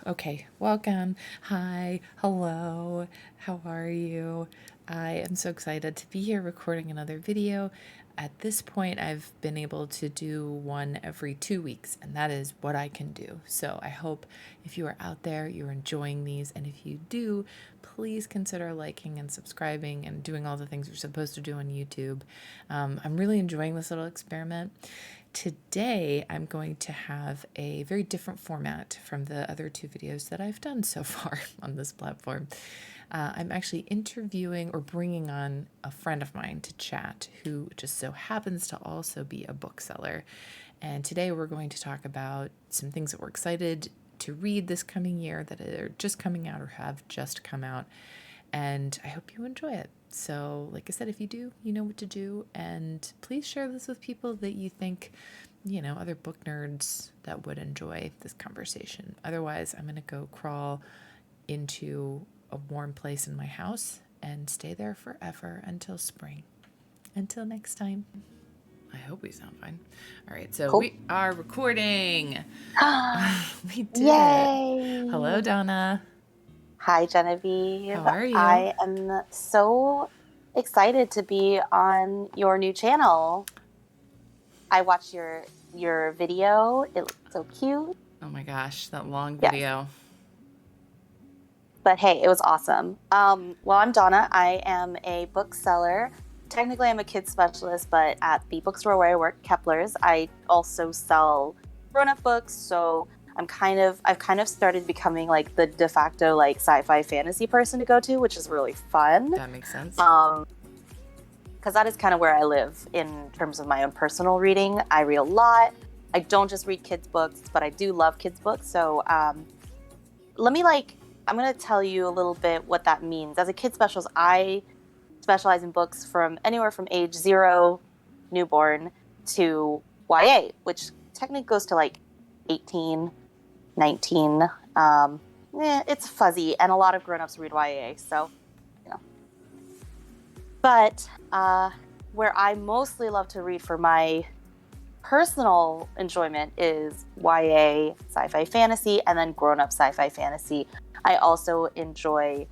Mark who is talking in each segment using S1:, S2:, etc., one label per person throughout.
S1: Okay. Welcome. Hi. Hello. How are you? I am so excited to be here recording another video. At this point, I've been able to do one every 2 weeks, and that is what I can do. So I hope if you are out there, you're enjoying these, and if you do, please consider liking and subscribing and doing all the things you're supposed to do on YouTube. I'm really enjoying this little experiment. Today, I'm going to have a very different format from the other two videos that I've done so far on this platform. I'm actually interviewing or bringing on a friend of mine to chat who just so happens to also be a bookseller. And today we're going to talk about some things that we're excited to read this coming year that are just coming out or have just come out. And I hope you enjoy it. So, like I said, if you do, you know what to do. And please share this with people that you think, other book nerds that would enjoy this conversation. Otherwise, I'm going to go crawl into a warm place in my house and stay there forever until spring. Until next time. I hope we sound fine. All right, so
S2: Cool.
S1: We are recording. We did
S2: Yay!
S1: it. Hello, Donna.
S2: Hi, Genevieve.
S1: How are you?
S2: I am so excited to be on your new channel. I watched your video. It looked so cute.
S1: Oh my gosh, that long video.
S2: Yeah. But hey, it was awesome. Well, I'm Donna. I am a bookseller. Technically, I'm a kids specialist, but at the bookstore where I work, Kepler's, I also sell grown-up books. So I've kind of started becoming like the de facto like sci-fi fantasy person to go to, which is really fun.
S1: That makes sense.
S2: Because that is kind of where I live in terms of my own personal reading. I read a lot. I don't just read kids books, but I do love kids books. So I'm going to tell you a little bit what that means. As a kid specialist, I specialize in books from anywhere from age 0, newborn, to YA, which technically goes to like 18, 19. It's fuzzy, and a lot of grown-ups read YA, so, But where I mostly love to read for my personal enjoyment is YA, sci-fi fantasy, and then grown-up sci-fi fantasy. I also enjoy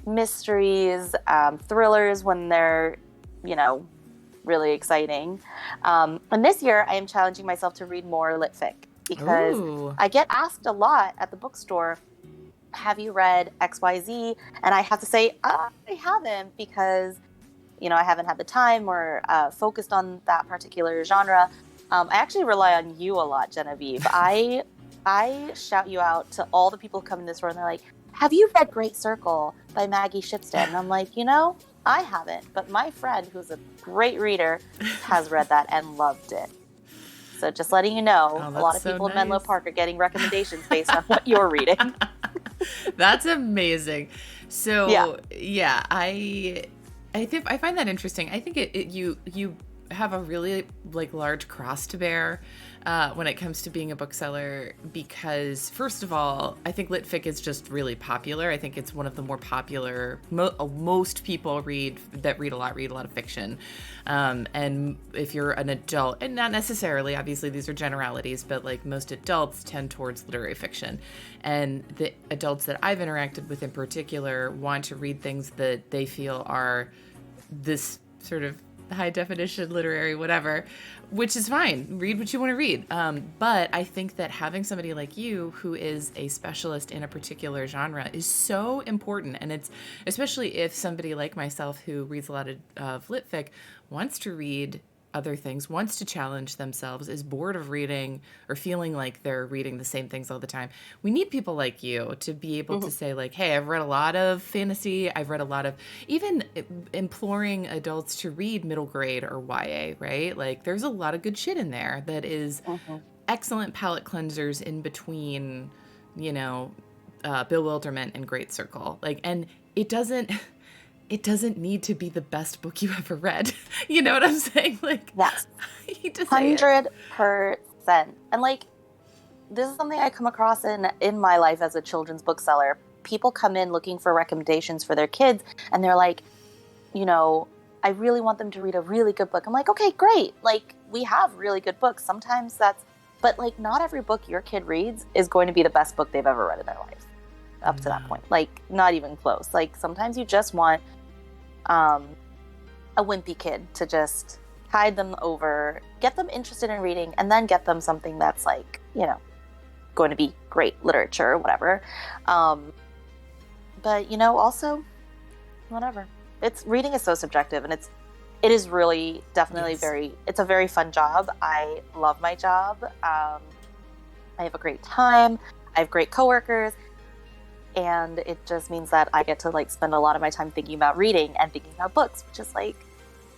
S2: mysteries, thrillers when they're, really exciting. And this year I am challenging myself to read more lit fic because I get asked a lot at the bookstore, have you read XYZ? And I have to say, I haven't because, I haven't had the time or focused on that particular genre. I actually rely on you a lot, Genevieve. I shout you out to all the people who come in this store and they're like, have you read Great Circle by Maggie Shipstead? And I'm like, I haven't, but my friend who's a great reader has read that and loved it. So just letting you know, a lot of people in Menlo Park are getting recommendations based on what you're reading.
S1: That's amazing. So yeah, I find that interesting. I think you have a really large cross to bear when it comes to being a bookseller because, first of all, I think lit fic is just really popular. I think it's one of the more popular. Most people read a lot of fiction. And if you're an adult, and not necessarily, obviously these are generalities, but most adults tend towards literary fiction. And the adults that I've interacted with in particular want to read things that they feel are this sort of high definition literary whatever, which is fine. Read what you want to read. But I think that having somebody like you who is a specialist in a particular genre is so important. And it's especially if somebody like myself who reads a lot of lit fic wants to read other things, wants to challenge themselves, is bored of reading or feeling like they're reading the same things all the time. We need people like you to be able to say hey, I've read a lot of fantasy. I've read a lot of, even imploring adults to read middle grade or YA, right? There's a lot of good shit in there that is excellent palate cleansers in between, Bewilderment and Great Circle. And it doesn't need to be the best book you ever read. You know what I'm saying?
S2: Yes.
S1: I hate to say
S2: 100%. And this is something I come across in my life as a children's bookseller. People come in looking for recommendations for their kids, and they're like, I really want them to read a really good book. I'm like, okay, great. We have really good books. Sometimes that's But like, not every book your kid reads is going to be the best book they've ever read in their life up to that point. Like, not even close. Like, sometimes you just want a wimpy kid to just tide them over, get them interested in reading, and then get them something that's like, you know, going to be great literature or whatever. But, you know, also, whatever. Reading is so subjective, and it is really definitely it's a very fun job. I love my job. I have a great time. I have great coworkers. And it just means that I get to like spend a lot of my time thinking about reading and thinking about books, which is like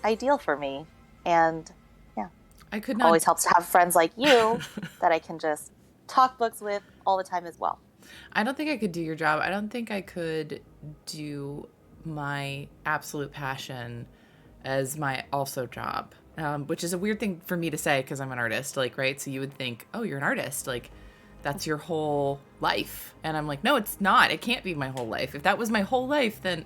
S2: ideal for me. And yeah,
S1: I could not
S2: always helps to have friends like you that I can just talk books with all the time as well.
S1: I don't think I could do your job. I don't think I could do my absolute passion as my also job, which is a weird thing for me to say because I'm an artist, like, right? So you would think, oh, you're an artist, like that's your whole life. And I'm like, no, it's not. It can't be my whole life. If that was my whole life, then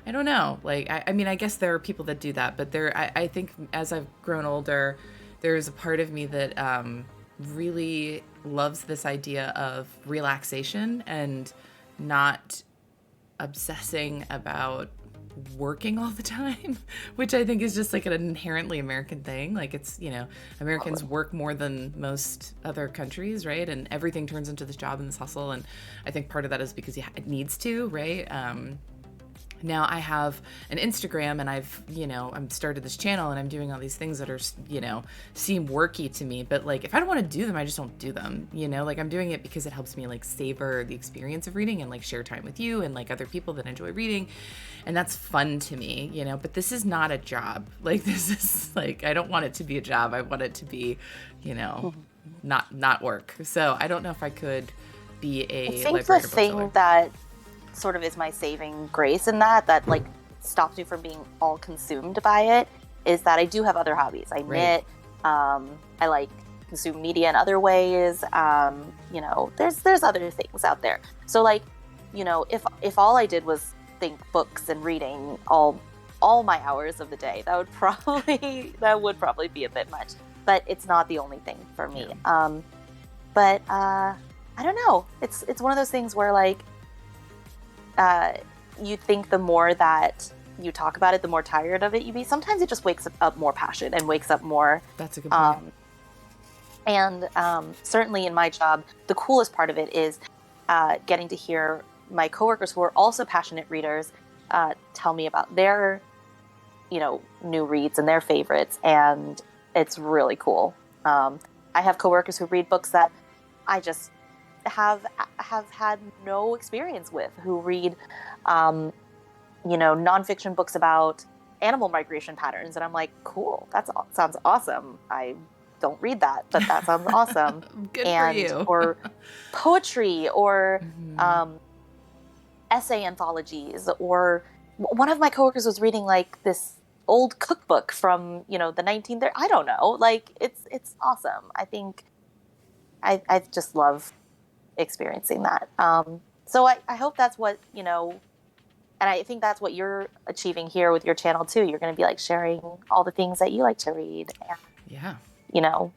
S1: I don't know. Like, I mean, I guess there are people that do that, but I think as I've grown older, there's a part of me that really loves this idea of relaxation and not obsessing about working all the time, which I think is just like an inherently American thing. Like, it's, you know, Americans work more than most other countries, right? And everything turns into this job and this hustle. And I think part of that is because it needs to, right? Now I have an Instagram and I've started this channel and I'm doing all these things that are, you know, seem worky to me, but like, if I don't want to do them, I just don't do them, you know, like I'm doing it because it helps me like savor the experience of reading and like share time with you and like other people that enjoy reading. And that's fun to me, you know, but this is not a job. Like, this is like, I don't want it to be a job. I want it to be, you know, not work. So I don't know if I could be a
S2: I think the thing that sort of is my saving grace in that like stops me from being all consumed by it is that I do have other hobbies. I knit, I like consume media in other ways. You know, there's other things out there. So like, you know, if all I did was think books and reading all my hours of the day, that would probably be a bit much. But it's not the only thing for me. But I don't know. It's one of those things where like you think the more that you talk about it, the more tired of it you be. Sometimes it just wakes up more passion and wakes up more.
S1: That's a good point.
S2: And certainly in my job, the coolest part of it is getting to hear my coworkers who are also passionate readers tell me about their, you know, new reads and their favorites, and it's really cool. I have coworkers who read books that I just have had no experience with, who read, you know, nonfiction books about animal migration patterns, and I'm like, cool, sounds awesome. I don't read that, but that sounds awesome.
S1: Good for you.
S2: Or poetry, or essay anthologies, or one of my coworkers was reading like this old cookbook from, you know, the 1930s. I don't know, like it's awesome. I think I just love experiencing that. So I hope that's what, you know, and I think that's what you're achieving here with your channel too. You're going to be like sharing all the things that you like to read, and you know,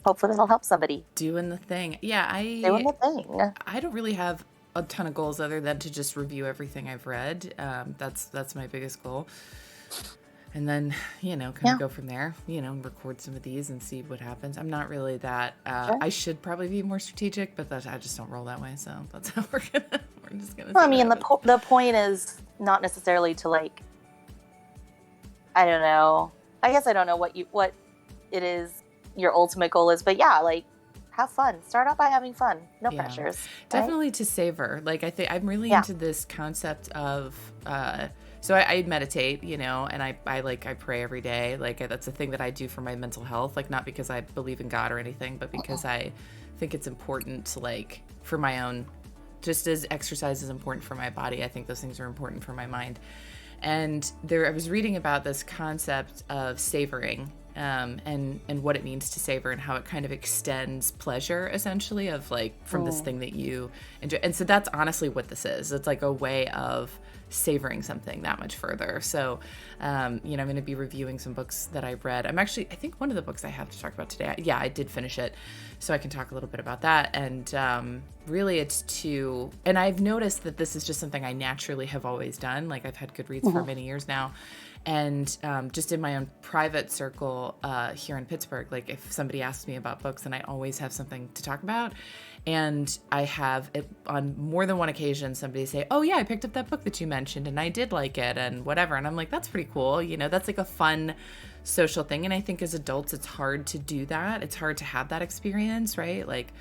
S2: hopefully that'll help somebody.
S1: Doing the thing.
S2: Doing the thing.
S1: I don't really have a ton of goals other than to just review everything I've read. That's my biggest goal. And then, you know, kind of go from there, you know, record some of these and see what happens. I'm not really that, I should probably be more strategic, but I just don't roll that way. So that's how we're just going to.
S2: Well, I mean, the point is not necessarily to like, I don't know. I guess I don't know what it is your ultimate goal is, but yeah, like, have fun. Start out by having fun. No pressures.
S1: Definitely to savor. Like, I think I'm really into this concept of, so I meditate, you know, and I pray every day. Like, that's a thing that I do for my mental health. Like, not because I believe in God or anything, but because I think it's important to, like, for my own, just as exercise is important for my body, I think those things are important for my mind. And I was reading about this concept of savoring, and what it means to savor, and how it kind of extends pleasure, essentially, of like from this thing that you enjoy. And so that's honestly what this is. It's like a way of savoring something that much further. So, I'm going to be reviewing some books that I've read. I think one of the books I have to talk about today, I did finish it, so I can talk a little bit about that. And really and I've noticed that this is just something I naturally have always done. Like I've had Goodreads for many years now. And just in my own private circle here in Pittsburgh, like if somebody asks me about books, then I always have something to talk about. And I have, on more than one occasion, somebody say, oh yeah, I picked up that book that you mentioned and I did like it and whatever. And I'm like, that's pretty cool. That's like a fun social thing. And I think as adults, it's hard to do that. It's hard to have that experience, right? Like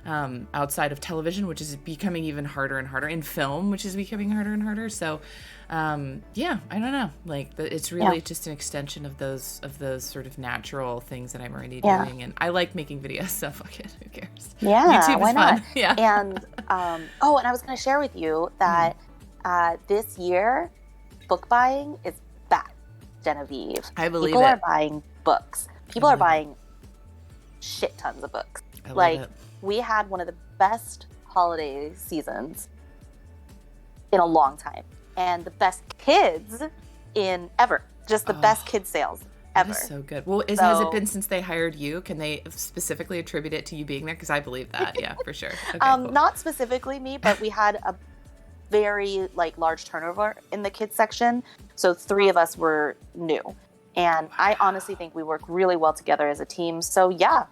S1: outside of television, which is becoming even harder and harder, in film, which is becoming harder and harder. So I don't know, like it's really just an extension of those sort of natural things that I'm already doing. And I like making videos, so fuck it, who cares? YouTube is fun. Yeah.
S2: And and I was going to share with you that this year book buying is back, Genevieve.
S1: I believe
S2: people are buying books. People are buying shit tons of books. We had one of the best holiday seasons in a long time, and the best kids in ever. Just the best kid sales ever.
S1: That is so good. Well, has it been since they hired you? Can they specifically attribute it to you being there? Because I believe that. Yeah, for sure. Okay, cool.
S2: Not specifically me, but we had a very large turnover in the kids section. So 3 of us were new, and I honestly think we work really well together as a team. So yeah.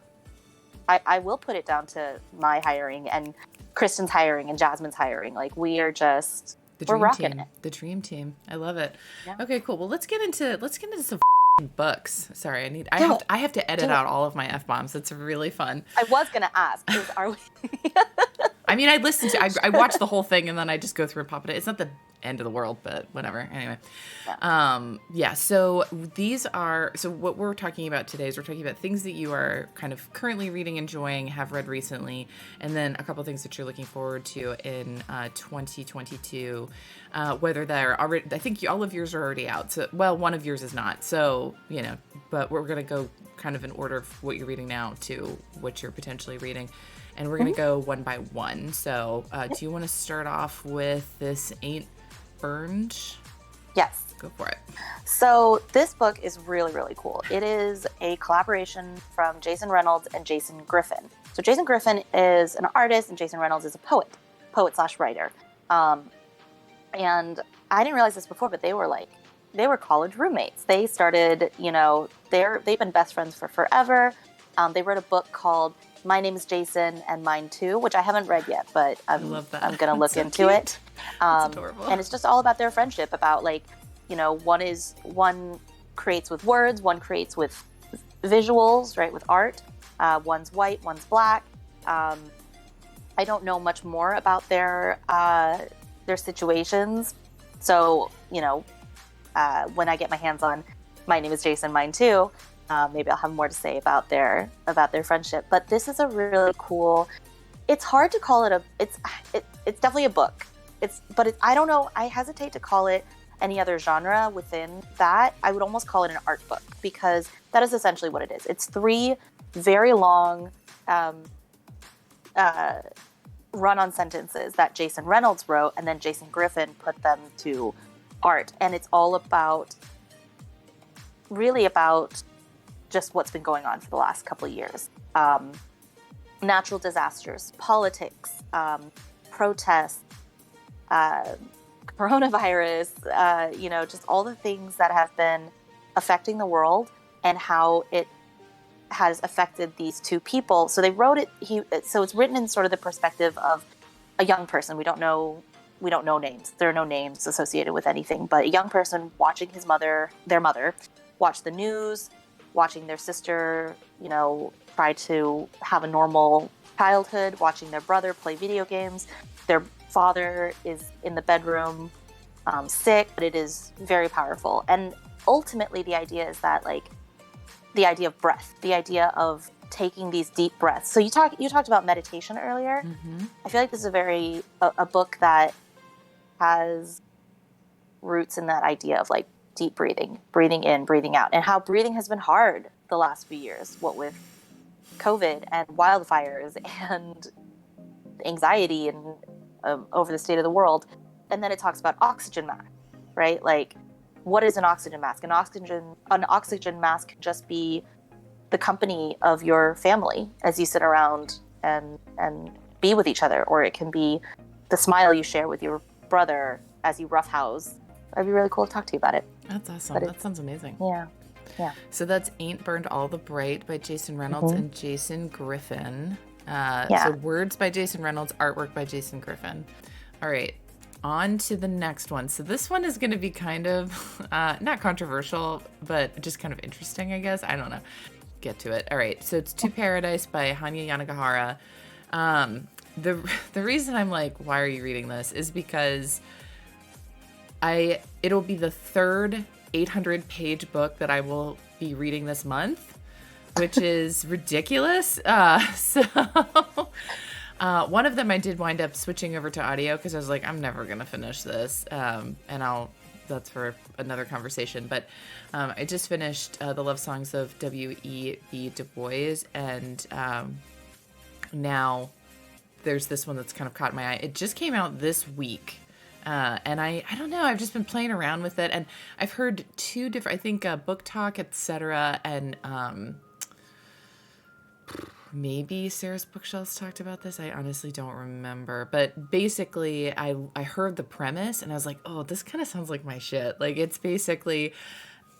S2: I will put it down to my hiring and Kristen's hiring and Jasmine's hiring. Like we are just we're rocking it.
S1: The dream team. I love it. Yeah. Okay, cool. Well, let's get into some books. Sorry, I have to edit out all of my F-bombs. It's really fun.
S2: I was gonna ask, are we?
S1: I mean, I watch the whole thing and then I just go through and pop it. It's not the end of the world, but whatever. Anyway. Yeah. So what we're talking about today is we're talking about things that you are kind of currently reading, enjoying, have read recently, and then a couple of things that you're looking forward to in 2022, whether they're already, I think all of yours are already out. So, well, one of yours is not. So, but we're going to go kind of in order of what you're reading now to what you're potentially reading. And we're going to go one by one. So do you want to start off with This Ain't Burned?
S2: Yes.
S1: Go for it.
S2: So this book is really, really cool. It is a collaboration from Jason Reynolds and Jason Griffin. So Jason Griffin is an artist and Jason Reynolds is a poet/writer. And I didn't realize this before, but they were college roommates. They started, they've been best friends for forever. They wrote a book called My Name is Jason and Mine Too, which I haven't read yet, but I'm going to look into it.
S1: That's adorable.
S2: And it's just all about their friendship, about one creates with words, one creates with visuals, right, with art. One's white, one's black. I don't know much more about their situations. So, when I get my hands on My Name is Jason, Mine Too, maybe I'll have more to say about their friendship. But this is a really cool. It's hard to call it it's definitely a book. I don't know. I hesitate to call it any other genre within that. I would almost call it an art book, because that is essentially what it is. It's 3 very long run-on sentences that Jason Reynolds wrote, and then Jason Griffin put them to art. And it's all really about just what's been going on for the last couple of years. Natural disasters, politics, protests, coronavirus, just all the things that have been affecting the world and how it has affected these 2 people. So they wrote it. So it's written in sort of the perspective of a young person. We don't know names. There are no names associated with anything, but a young person watching their mother, watch the news, watching their sister, try to have a normal childhood, watching their brother play video games. Their father is in the bedroom, sick, but it is very powerful. And ultimately, the idea is that, the idea of breath, the idea of taking these deep breaths. So you talked about meditation earlier. Mm-hmm. I feel like this is a book that has roots in that idea of deep breathing in, breathing out, and how breathing has been hard the last few years, what with COVID and wildfires and anxiety and over the state of the world. And then it talks about oxygen mask, right? Like, what is an oxygen mask? An oxygen mask can just be the company of your family as you sit around and be with each other, or it can be the smile you share with your brother as you roughhouse. That'd be really cool to talk to you about it.
S1: That's awesome. That sounds amazing.
S2: Yeah.
S1: So that's Ain't Burned All the Bright by Jason Reynolds and Jason Griffin. So words by Jason Reynolds, artwork by Jason Griffin. All right, on to the next one. So this one is going to be kind of not controversial, but just kind of interesting, I guess. I don't know. Get to it. All right, so it's To Paradise by Hanya Yanagihara. The reason I'm like, why are you reading this, is because it'll be the third 800-page book that I will be reading this month, which is ridiculous. So one of them I did wind up switching over to audio because I was like, I'm never going to finish this. And that's for another conversation. But I just finished The Love Songs of W.E.B. Du Bois. And now there's this one that's kind of caught my eye. It just came out this week. And I don't know, I've just been playing around with it, and I've heard two different, I think Book Talk, etc., and maybe Sarah's Bookshelves talked about this. I honestly don't remember, but basically I heard the premise and I was like, oh, this kind of sounds like my shit. Like, it's basically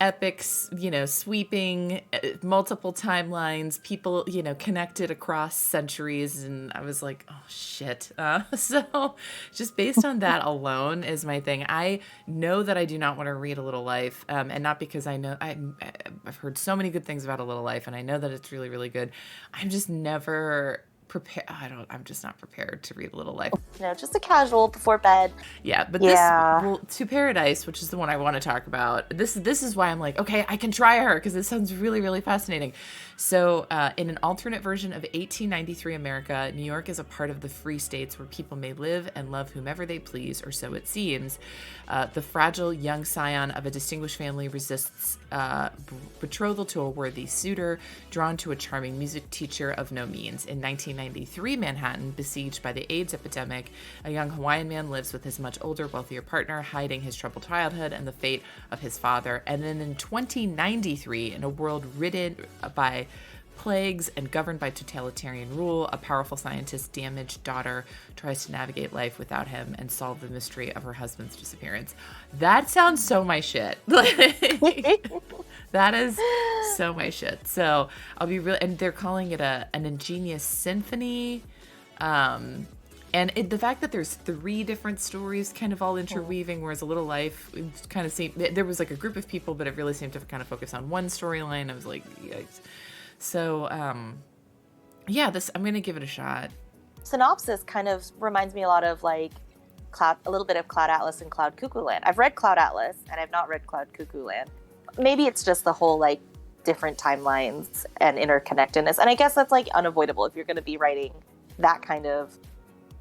S1: epics, sweeping multiple timelines, people, connected across centuries. And I was like, oh shit. So just based on that alone is my thing. I know that I do not want to read A Little Life. And not because I know I've heard so many good things about A Little Life and I know that it's really, really good. I'm just never prepared. I'm just not prepared to read A Little Life.
S2: Just a casual before bed.
S1: Yeah, but this, To Paradise, which is the one I want to talk about, this is why I'm like, okay, I can try her, because it sounds really, really fascinating. So in an alternate version of 1893 America, New York is a part of the free states where people may live and love whomever they please, or so it seems. The fragile young scion of a distinguished family resists betrothal to a worthy suitor, drawn to a charming music teacher of no means. In 1993 Manhattan, besieged by the AIDS epidemic, a young Hawaiian man lives with his much older, wealthier partner, hiding his troubled childhood and the fate of his father. And then in 2093, in a world ridden by plagues and governed by totalitarian rule, a powerful scientist's damaged daughter tries to navigate life without him and solve the mystery of her husband's disappearance. That sounds so my shit. That is so my shit. So I'll be real, and they're calling it an ingenious symphony. And the fact that there's 3 different stories kind of all interweaving, whereas A Little Life kind of seemed, there was like a group of people, but it really seemed to kind of focus on one storyline. I was like, yikes. So, I'm going to give it a shot.
S2: Synopsis kind of reminds me a lot of like a little bit of Cloud Atlas and Cloud Cuckoo Land. I've read Cloud Atlas and I've not read Cloud Cuckoo Land. Maybe it's just the whole like different timelines and interconnectedness. And I guess that's like unavoidable if you're going to be writing that kind of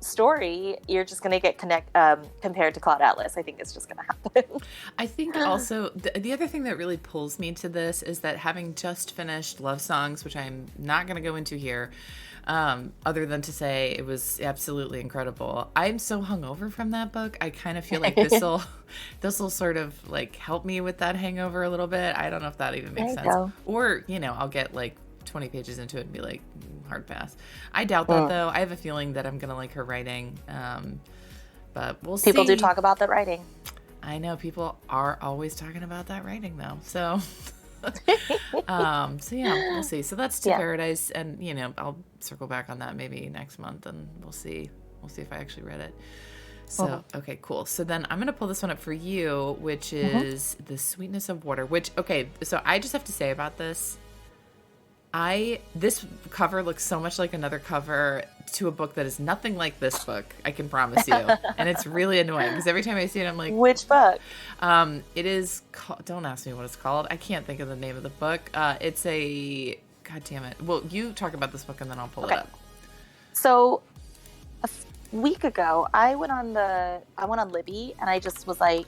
S2: story. You're just going to get compared to Cloud Atlas. I think it's just going to happen.
S1: I think also the other thing that really pulls me to this is that having just finished Love Songs, which I'm not going to go into here, other than to say it was absolutely incredible. I'm so hungover from that book. I kind of feel like this will sort of like help me with that hangover a little bit. I don't know if that even makes sense. Go. Or, I'll get like 20 pages into it and be like, hard pass. I doubt that though. I have a feeling that I'm gonna like her writing, but we'll see.
S2: People do talk about that writing.
S1: I know people are always talking about that writing though. So, we'll see. So that's To Paradise, and I'll circle back on that maybe next month, and we'll see. We'll see if I actually read it. So, okay, cool. So then I'm going to pull this one up for you, which is The Sweetness of Water, which, okay, so I just have to say about this. This cover looks so much like another cover to a book that is nothing like this book, I can promise you. And it's really annoying because every time I see it, I'm like,
S2: which book?
S1: It is don't ask me what it's called. I can't think of the name of the book. It's a, God damn it. Well, you talk about this book and then I'll pull it up.
S2: So a week ago, I went on Libby and I just was like,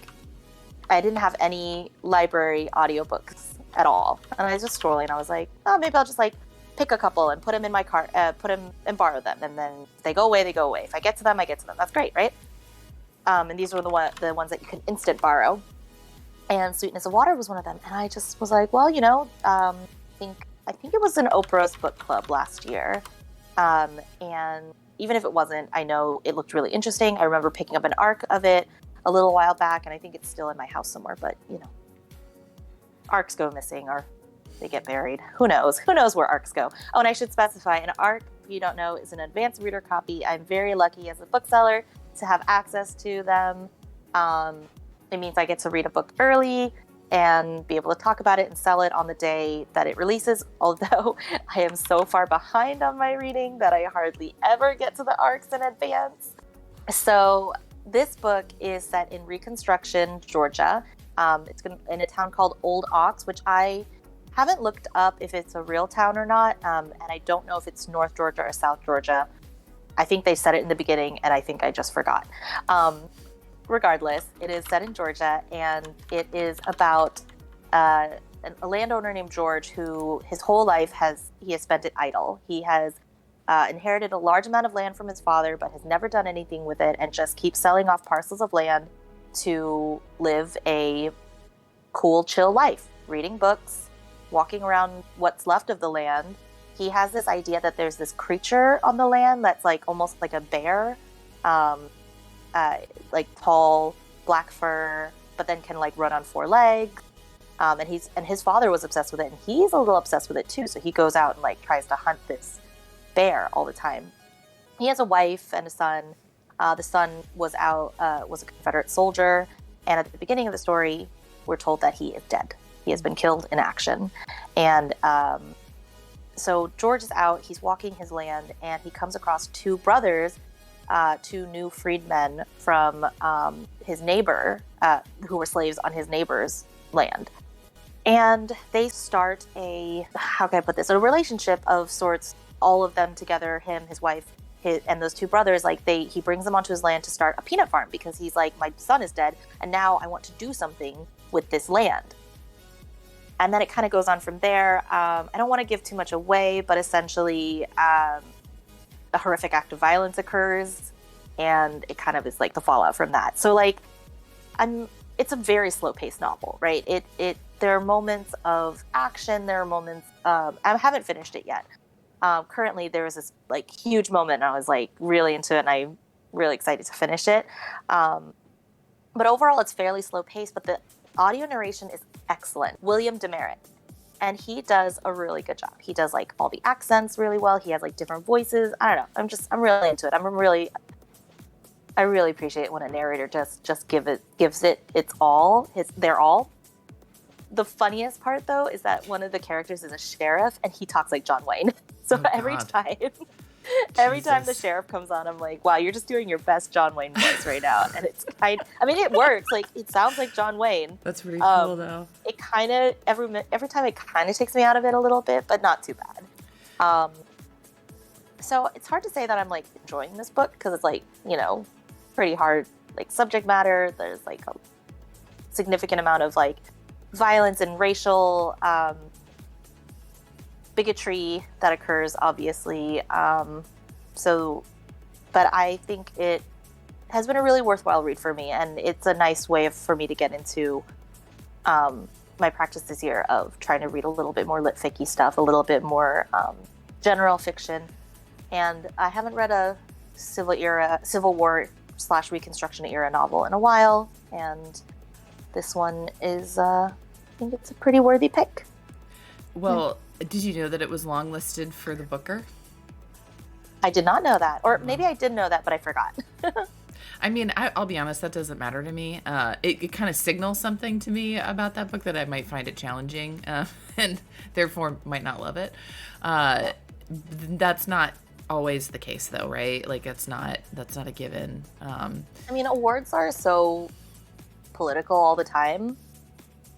S2: I didn't have any library audiobooks at all. And I was just scrolling. I was like, oh, maybe I'll just like pick a couple and put them in my car, put them and borrow them. And then if they go away, they go away. If I get to them, I get to them. That's great, right? And these were the ones that you can instant borrow. And Sweetness of Water was one of them. And I just was like, well, I think it was in Oprah's book club last year. And even if it wasn't, I know it looked really interesting. I remember picking up an arc of it a little while back, and I think it's still in my house somewhere. But, arcs go missing or they get buried. Who knows? Who knows where arcs go? Oh, and I should specify, an arc, if you don't know, is an advanced reader copy. I'm very lucky as a bookseller to have access to them. It means I get to read a book early and be able to talk about it and sell it on the day that it releases, although I am so far behind on my reading that I hardly ever get to the arcs in advance. So this book is set in Reconstruction, Georgia. It's in a town called Old Ox, which I haven't looked up if it's a real town or not, and I don't know if it's North Georgia or South Georgia. I think they said it in the beginning, and I think I just forgot. Regardless, it is set in Georgia, and it is about a landowner named George who his whole life has spent it idle. He has inherited a large amount of land from his father, but has never done anything with it and just keeps selling off parcels of land to live a cool, chill life, reading books, walking around what's left of the land. He has this idea that there's this creature on the land that's like almost like a bear, like tall, black fur, but then can like run on four legs. And his father was obsessed with it, and he's a little obsessed with it too. So he goes out and like tries to hunt this bear all the time. He has a wife and a son. The son was a Confederate soldier, and at the beginning of the story, we're told that he is dead. He has been killed in action, and so George is out. He's walking his land, and he comes across two brothers. Two new freedmen from his neighbor, who were slaves on his neighbor's land. And they start a relationship of sorts, all of them together, him, his wife, and those two brothers. Like he brings them onto his land to start a peanut farm because he's like, my son is dead, and now I want to do something with this land. And then it kind of goes on from there. I don't want to give too much away, but essentially, a horrific act of violence occurs, and it kind of is like the fallout from that. So like, it's a very slow-paced novel, right? There are moments of action. There are moments. I haven't finished it yet. Currently, there was this like huge moment, and I was like really into it, and I'm really excited to finish it. But overall, it's fairly slow-paced. But the audio narration is excellent. William Demerit. And he does a really good job. He does like all the accents really well. He has like different voices. I don't know. I'm really into it. I really appreciate when a narrator just gives it its all, their all. The funniest part though is that one of the characters is a sheriff, and he talks like John Wayne. So every time the sheriff comes on, I'm like, wow, you're just doing your best John Wayne voice right now. And it works. Like, it sounds like John Wayne.
S1: That's pretty cool, though.
S2: It kind of, every time it kind of takes me out of it a little bit, but not too bad. So it's hard to say that I'm, like, enjoying this book, because it's, like, pretty hard, like, subject matter. There's, like, a significant amount of, like, violence and racial bigotry that occurs, obviously. But I think it has been a really worthwhile read for me, and it's a nice way for me to get into my practice this year of trying to read a little bit more lit ficky stuff, a little bit more general fiction. And I haven't read a Civil War / Reconstruction era novel in a while, and this one is, I think it's a pretty worthy pick.
S1: Well, did you know that it was longlisted for the Booker?
S2: I did not know that. Or maybe I did know that, but I forgot.
S1: I mean, I'll be honest, that doesn't matter to me. It kind of signals something to me about that book, that I might find it challenging and therefore might not love it. That's not always the case, though, right? Like, that's not a given.
S2: I mean, awards are so political all the time.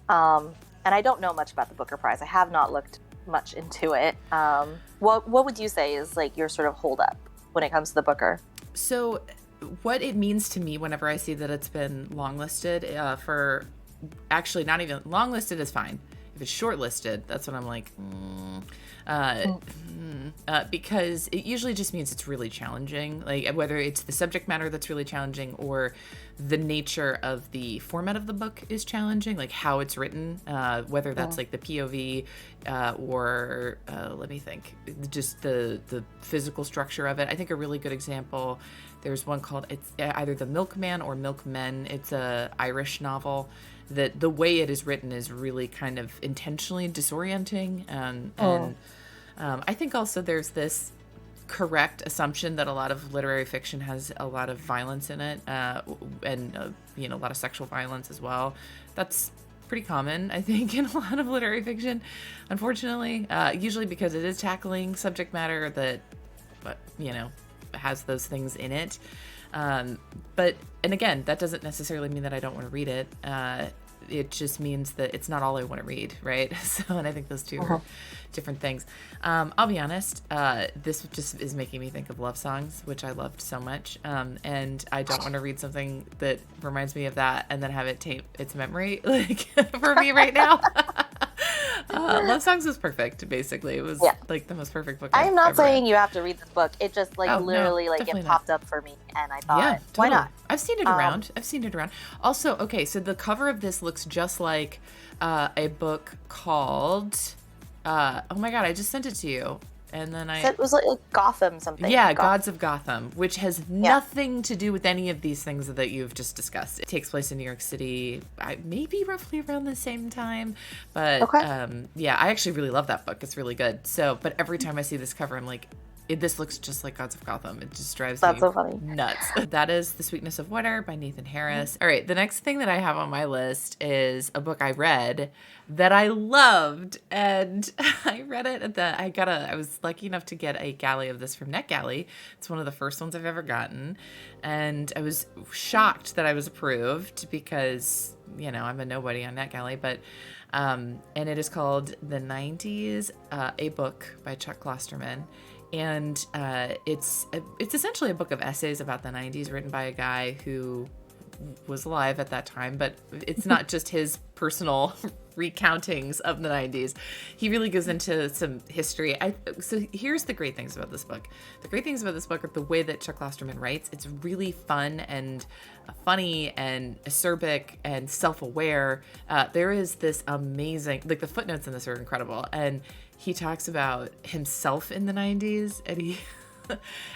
S2: And I don't know much about the Booker Prize. I have not looked much into it. What would you say is like your sort of hold up when it comes to the Booker?
S1: So what it means to me whenever I see that it's been longlisted for actually not even long listed is fine. If it's shortlisted, that's when I'm like, because it usually just means it's really challenging. Like whether it's the subject matter that's really challenging or the nature of the format of the book is challenging, like how it's written, whether that's like the POV or let me think, just the physical structure of it. I think a really good example, there's one called, it's either The Milkman or Milkmen. It's a Irish novel that the way it is written is really kind of intentionally disorienting. And I think also there's this correct assumption that a lot of literary fiction has a lot of violence in it, and a lot of sexual violence as well. That's pretty common, I think, in a lot of literary fiction, unfortunately, usually because it is tackling subject matter that, has those things in it. And again, that doesn't necessarily mean that I don't want to read it. It just means that it's not all I want to read, right? So, and I think those two are different things. I'll be honest, this just is making me think of love songs, which I loved so much. And I don't want to read something that reminds me of that and then have it taint its memory, like, for me right now. Love Songs was perfect, basically. It was like the most perfect book
S2: I'm not
S1: ever
S2: saying
S1: read.
S2: you have to read this book. It just literally it popped up for me and I thought, why not?
S1: I've seen it around. Also, okay, so the cover of this looks just like a book called oh my god, I just sent it to you. And then it
S2: was like Gotham something.
S1: Yeah, Gods of Gotham, which has nothing to do with any of these things that you've just discussed. It takes place in New York City, maybe roughly around the same time. But I actually really love that book. It's really good. So, but every time I see this cover, I'm like, this looks just like Gods of Gotham. It just drives me
S2: so funny.
S1: Nuts. That is The Sweetness of Water by Nathan Harris. All right, the next thing that I have on my list is a book I read that I loved, and I read it I was lucky enough to get a galley of this from NetGalley. It's one of the first ones I've ever gotten, and I was shocked that I was approved because, I'm a nobody on NetGalley, but and it is called The 90s, a book by Chuck Klosterman. And it's essentially a book of essays about the 90s written by a guy who was alive at that time, but it's not just his personal recountings of the 90s. He really goes into some history. So here's the great things about this book. The great things about this book are the way that Chuck Klosterman writes. It's really fun and funny and acerbic and self-aware. There is this amazing, like the footnotes in this are incredible. And he talks about himself in the 90s, and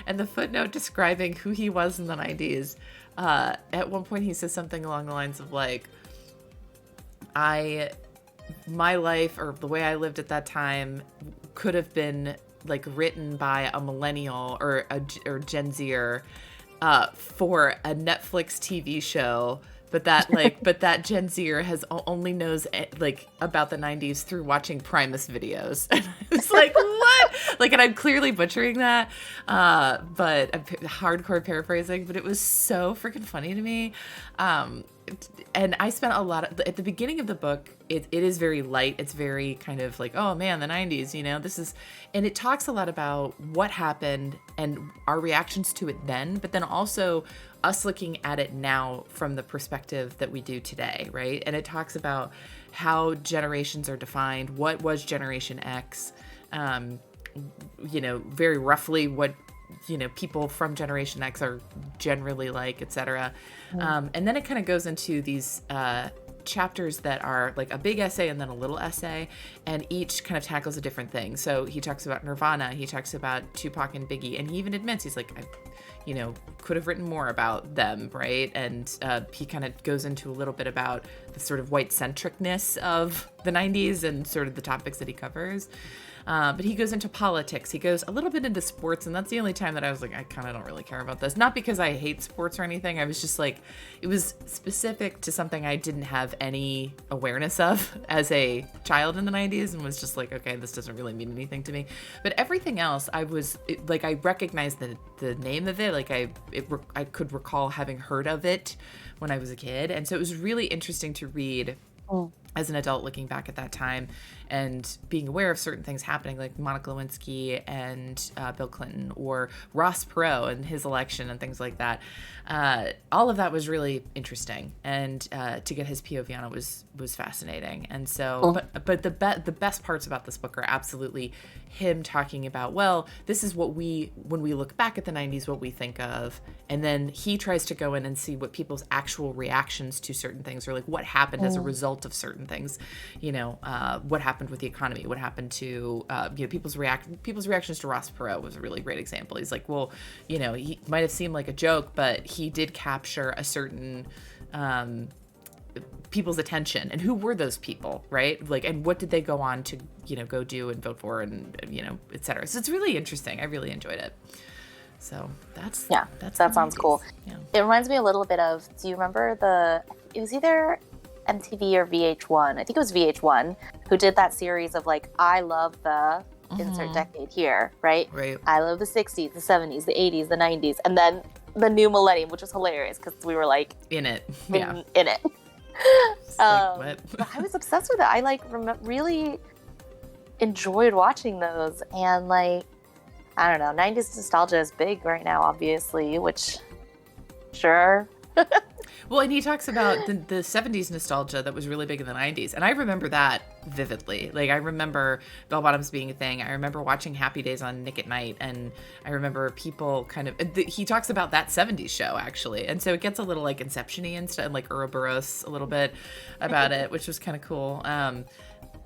S1: and the footnote describing who he was in the 90s. At one point he says something along the lines of like, my life or the way I lived at that time could have been like written by a millennial or Gen Zer for a Netflix TV show. But that Gen Zer only knows like about the 90s through watching Primus videos. And I was like, what? Like, and I'm clearly butchering that, but I'm hardcore paraphrasing. But it was so freaking funny to me. And I spent a lot at the beginning of the book. It is very light. It's very kind of like, oh man, the 90s. And it talks a lot about what happened and our reactions to it then, but then also us looking at it now from the perspective that we do today, right? And it talks about how generations are defined, what was Generation X, very roughly what, people from Generation X are generally like, etc. And then it kind of goes into these chapters that are like a big essay and then a little essay, and each kind of tackles a different thing. So he talks about Nirvana, he talks about Tupac and Biggie, and he even admits, he's like, could have written more about them, right? And he kind of goes into a little bit about the sort of white centricness of the 90s and sort of the topics that he covers. But he goes into politics. He goes a little bit into sports, and that's the only time that I was like, I kind of don't really care about this. Not because I hate sports or anything. I was just like, it was specific to something I didn't have any awareness of as a child in the 90s, and was just like, okay, this doesn't really mean anything to me. But everything else, I recognized the name of it. Like I could recall having heard of it when I was a kid. And so it was really interesting to read as an adult looking back at that time. and being aware of certain things happening, like Monica Lewinsky and Bill Clinton, or Ross Perot and his election and things like that. All of that was really interesting, and to get his POV on it was fascinating. And so, but the best parts about this book are absolutely him talking about, well, this is what when we look back at the 90s, what we think of, and then he tries to go in and see what people's actual reactions to certain things, or like what happened as a result of certain things, what happened with the economy, what happened to people's reactions to Ross Perot was a really great example. He's like, well, he might have seemed like a joke, but he did capture a certain people's attention, and who were those people, right? Like, and what did they go on to go do and vote for, and et cetera. So it's really interesting. I really enjoyed it. So that sounds cool. Yeah.
S2: It reminds me a little bit of, do you remember it was either MTV or VH1, I think it was VH1, who did that series of like, I love the insert decade here, right? I love the 60s, the 70s, the 80s, the 90s, and then the new millennium, which was hilarious because we were like
S1: in it.
S2: In it. But I was obsessed with it. I like really enjoyed watching those, and like, I don't know, 90s nostalgia is big right now, obviously, which sure.
S1: Well, and he talks about the 70s nostalgia that was really big in the 90s. And I remember that vividly. Like, I remember bell bottoms being a thing. I remember watching Happy Days on Nick at Night. And I remember people he talks about that 70s show, actually. And so it gets a little, like, Inception-y and stuff, and, like, Ouroboros a little bit about it, which was kind of cool.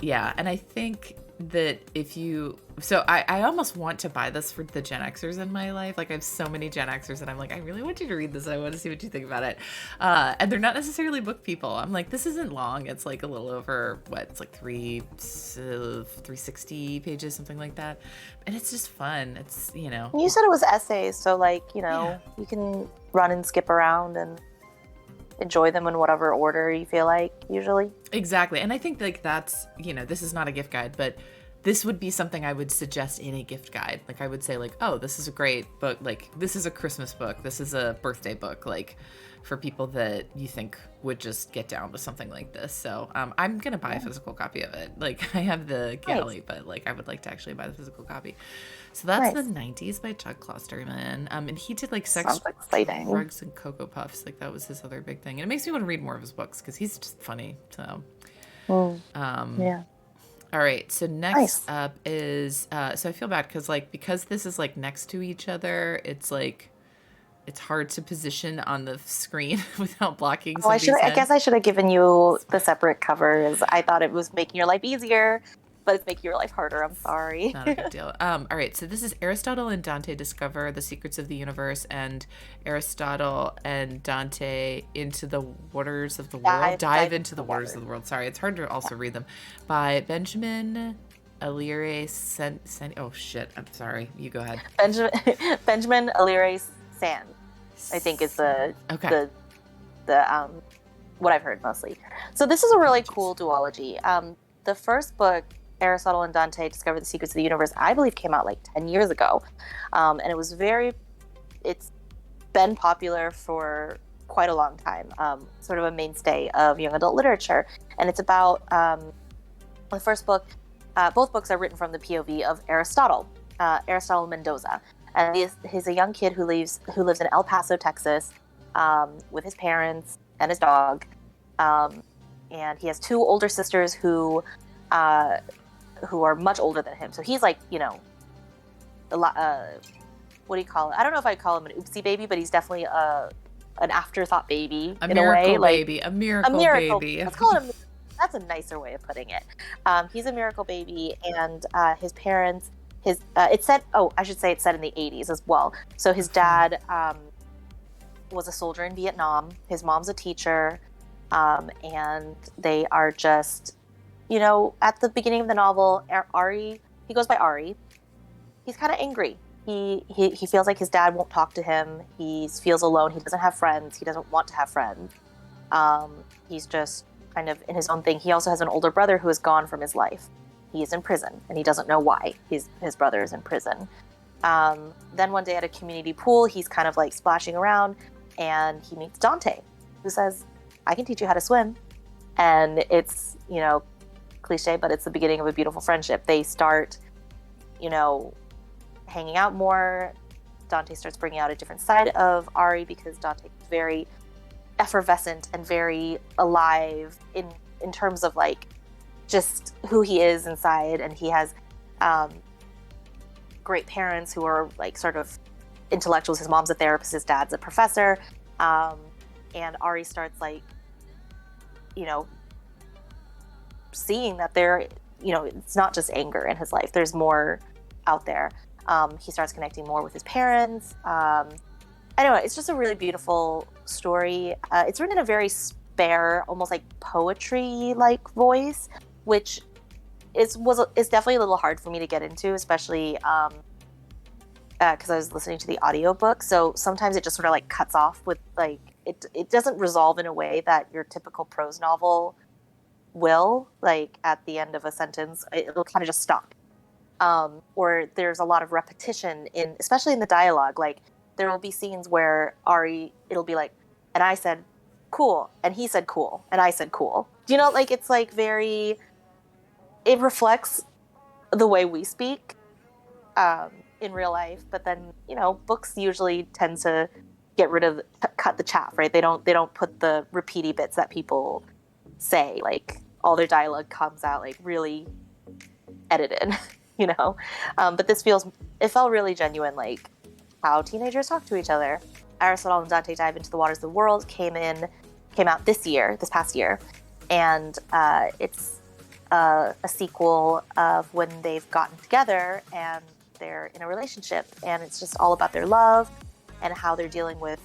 S1: Yeah, and I think that I almost want to buy this for the Gen Xers in my life. Like, I have so many Gen Xers, and I'm like, I really want you to read this. I want to see what you think about it. And they're not necessarily book people. I'm like, this isn't long. It's like a little over, it's like 360 pages, something like that. And it's just fun. It's, You
S2: said it was essays, so like, you can run and skip around and enjoy them in whatever order you feel like, usually.
S1: Exactly. And I think like that's, this is not a gift guide, but this would be something I would suggest in a gift guide. Like, I would say like, oh, this is a great book. Like, this is a Christmas book. This is a birthday book, like, for people that you think would just get down with something like this. So I'm going to buy a physical copy of it. Like, I have the galley, but like, I would like to actually buy the physical copy. So that's the 90s by Chuck Klosterman. And he did like Sex, Drugs, and Cocoa Puffs. Like, that was his other big thing. And it makes me want to read more of his books because he's just funny. So, yeah. All right. So next up is, so I feel bad because this is like next to each other. It's like, it's hard to position on the screen without blocking somebody's head.
S2: I guess I should have given you the separate covers. I thought it was making your life easier, but it's making your life harder. I'm sorry.
S1: Not a big deal. All right. So this is Aristotle and Dante discover the secrets of the universe, and Aristotle and Dante into the waters of the world. Dive into the waters of the world. Sorry. It's hard to also read them. By Benjamin Alire oh, shit. I'm sorry. You go ahead.
S2: Benjamin Alire Sand, I think is the what I've heard mostly. So this is a really cool duology. The first book, Aristotle and Dante Discover the Secrets of the Universe, I believe came out like 10 years ago. And it's been popular for quite a long time, sort of a mainstay of young adult literature. And it's about, the first book, both books are written from the POV of Aristotle Mendoza. And he's a young kid who lives in El Paso, Texas, with his parents and his dog. And he has two older sisters who are much older than him. So he's like, a lot. What do you call it? I don't know if I call him an oopsie baby, but he's definitely an afterthought baby
S1: in a way. A miracle baby.
S2: Let's call it that's a nicer way of putting it. He's a miracle baby, and his parents. It's set in the 80s as well. So his dad was a soldier in Vietnam. His mom's a teacher. And they are just, at the beginning of the novel, Ari, he goes by Ari. He's kind of angry. He feels like his dad won't talk to him. He feels alone. He doesn't have friends. He doesn't want to have friends. He's just kind of in his own thing. He also has an older brother who is gone from his life. He is in prison, and he doesn't know why his brother is in prison. Then one day at a community pool, he's kind of like splashing around, and he meets Dante, who says, I can teach you how to swim. And it's, cliche, but it's the beginning of a beautiful friendship. They start, hanging out more. Dante starts bringing out a different side of Ari because Dante is very effervescent and very alive in terms of like just who he is inside, and he has great parents who are like sort of intellectuals. His mom's a therapist, his dad's a professor, and Ari starts like seeing that it's not just anger in his life, there's more out there. He starts connecting more with his parents. Anyway, it's just a really beautiful story. It's written in a very spare, almost like poetry-like voice, which is definitely a little hard for me to get into, especially because I was listening to the audiobook. So sometimes it just sort of like cuts off with like it doesn't resolve in a way that your typical prose novel will. Like at the end of a sentence, it'll kind of just stop. Or there's a lot of repetition especially in the dialogue. Like there will be scenes where it'll be like, and I said cool, and he said cool, and I said cool. Like it's like it reflects the way we speak in real life. But then, books usually tend to cut the chaff, right? They don't put the repeaty bits that people say, like all their dialogue comes out like really edited, but it felt really genuine, like how teenagers talk to each other. Aristotle and Dante Dive into the Waters of the World came out this past year, and it's a sequel of when they've gotten together and they're in a relationship, and it's just all about their love and how they're dealing with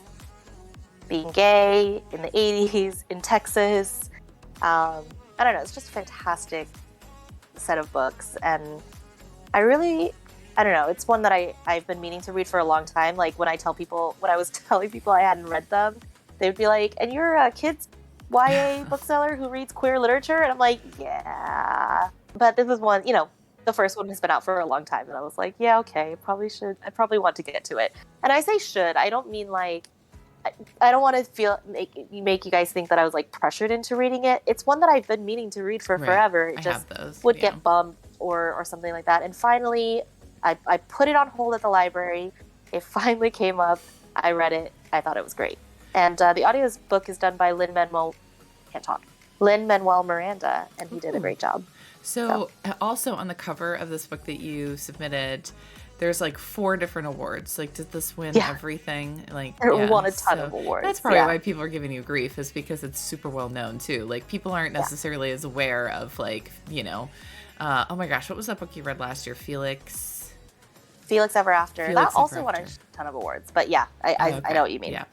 S2: being gay in the 80s in Texas. I don't know, it's just a fantastic set of books, and I don't know, it's one that I've been meaning to read for a long time. Like when I was telling people I hadn't read them, they would be like, and you're a kid's YA bookseller who reads queer literature? And I'm like, yeah. But this is one, the first one has been out for a long time, and I was like, yeah, okay, I probably want to get to it. And I say should, I don't mean like, I don't want to make you guys think that I was like pressured into reading it. It's one that I've been meaning to read for forever. It just would get bumped or something like that. And finally, I put it on hold at the library. It finally came up. I read it. I thought it was great. And the audiobook is done by Lin-Manuel Miranda, and he did a great job.
S1: So also on the cover of this book that you submitted, there's like 4 different awards. Like, did this win everything? Like,
S2: it won a ton of awards.
S1: That's probably why people are giving you grief, is because it's super well known too. Like, people aren't necessarily as aware of like, oh my gosh, what was that book you read last year? Felix
S2: Ever After. That also won a ton of awards. But yeah, I know what you mean.
S1: Yeah.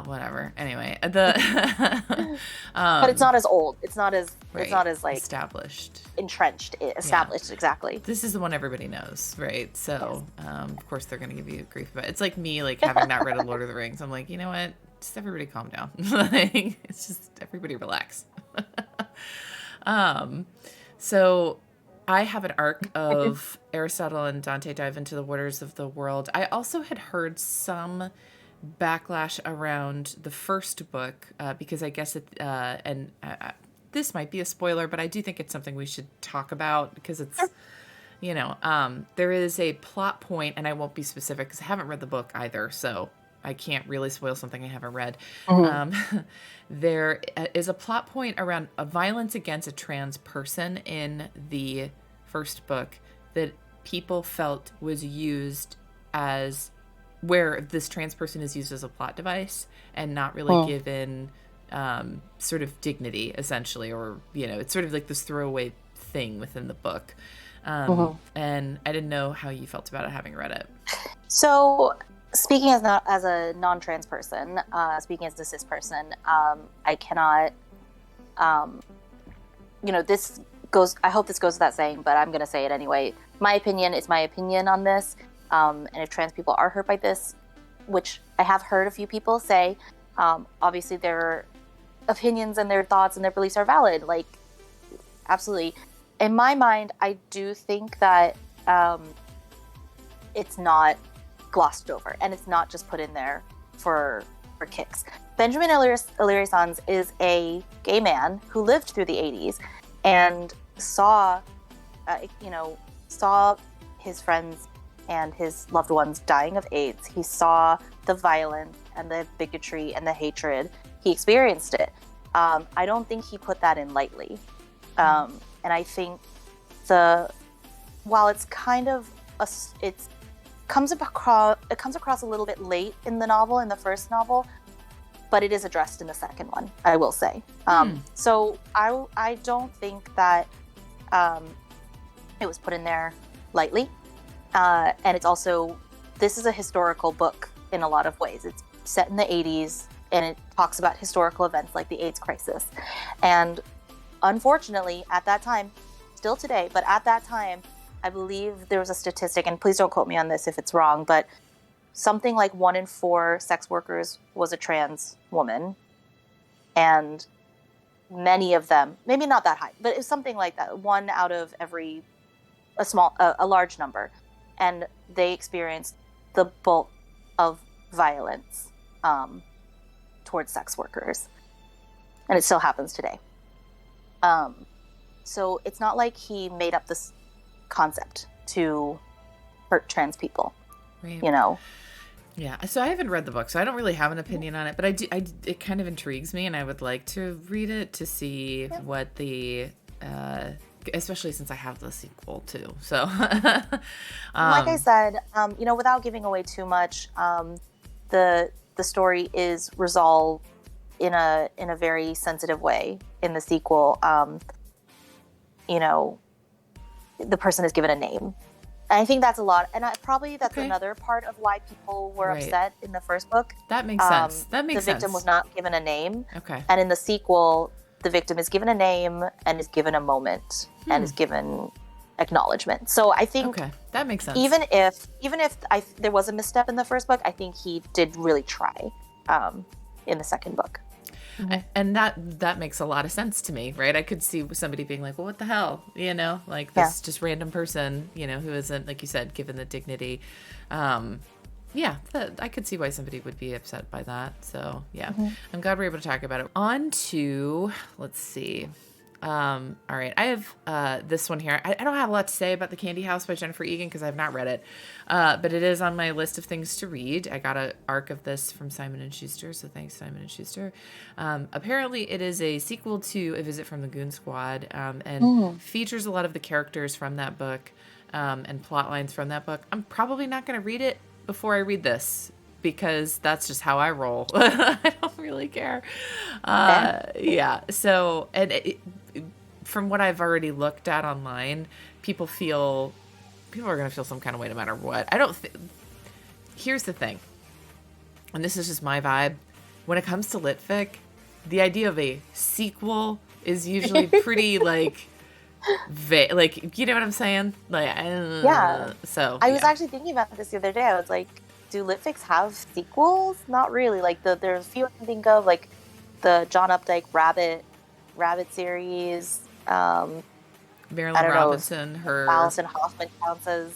S1: Whatever. Anyway,
S2: but it's not as old. It's not as like
S1: established.
S2: Entrenched. Exactly.
S1: This is the one everybody knows, right? So, of course, they're going to give you grief about it. It's like me, like having not read Lord of the Rings. I'm like, you know what? Just everybody calm down. Like, it's just everybody relax. So I have an arc of Aristotle and Dante Dive into the Waters of the World. I also had heard some backlash around the first book because I guess this might be a spoiler, but I do think it's something we should talk about because it's, there is a plot point, and I won't be specific because I haven't read the book either, so I can't really spoil something I haven't read. Mm-hmm. There is a plot point around a violence against a trans person in the first book that people felt was used as where this trans person is used as a plot device and not really given sort of dignity, essentially, or, it's sort of like this throwaway thing within the book. And I didn't know how you felt about it having read it. So
S2: speaking as a non-trans person, speaking as a cis person, I cannot, I hope this goes without saying, but I'm going to say it anyway. My opinion is my opinion on this. And if trans people are hurt by this, which I have heard a few people say, obviously their opinions and their thoughts and their beliefs are valid. Like, absolutely. In my mind, I do think that it's not glossed over, and it's not just put in there for kicks. Benjamin Illyria Sans is a gay man who lived through the 80s and saw, saw his friends and his loved ones dying of AIDS. He saw the violence and the bigotry and the hatred. He experienced it. I don't think he put that in lightly. And I think while it's kind of it comes across a little bit late in the first novel, but it is addressed in the second one, I will say. So I don't think that it was put in there lightly. And it's also, this is a historical book in a lot of ways. It's set in the 80s, and it talks about historical events like the AIDS crisis. And unfortunately, at that time, still today, but at that time, I believe there was a statistic, and please don't quote me on this if it's wrong, but something like 1 in 4 sex workers was a trans woman. And many of them, maybe not that high, but it was something like that, 1 out of every, a large number. And they experienced the bulk of violence towards sex workers. And it still happens today. So it's not like he made up this concept to hurt trans people,
S1: right. Yeah, so I haven't read the book, so I don't really have an opinion on it, but it kind of intrigues me, and I would like to read it to see what the... especially since I have the sequel too. So,
S2: like I said, without giving away too much, the story is resolved in a very sensitive way in the sequel. The person is given a name. And I think that's a lot, and that's another part of why people were upset in the first book.
S1: That makes sense. The
S2: victim was not given a name.
S1: Okay.
S2: And in the sequel, the victim is given a name and is given a moment and is given acknowledgement. So I think
S1: that makes sense.
S2: Even if there was a misstep in the first book, I think he did really try in the second book.
S1: And that makes a lot of sense to me, right? I could see somebody being like, well, what the hell? Like this just random person, who isn't, like you said, given the dignity. I could see why somebody would be upset by that. So, yeah, I'm glad we're able to talk about it. On to, let's see. All right, I have this one here. I don't have a lot to say about The Candy House by Jennifer Egan because I have not read it, but it is on my list of things to read. I got an arc of this from Simon & Schuster, so thanks, Simon & Schuster. Apparently, it is a sequel to A Visit from the Goon Squad, and features a lot of the characters from that book and plot lines from that book. I'm probably not going to read it before I read this, because that's just how I roll. I don't really care. So, and from what I've already looked at online, people are going to feel some kind of way no matter what. Here's the thing, and this is just my vibe. When it comes to litfic, the idea of a sequel is usually pretty like you know what I'm saying? So
S2: I was actually thinking about this the other day. I was like, do litfics have sequels? Not really. Like there's a few I can think of, like the John Updike Rabbit series.
S1: Marilyn Robinson,
S2: Alison Hoffman counts as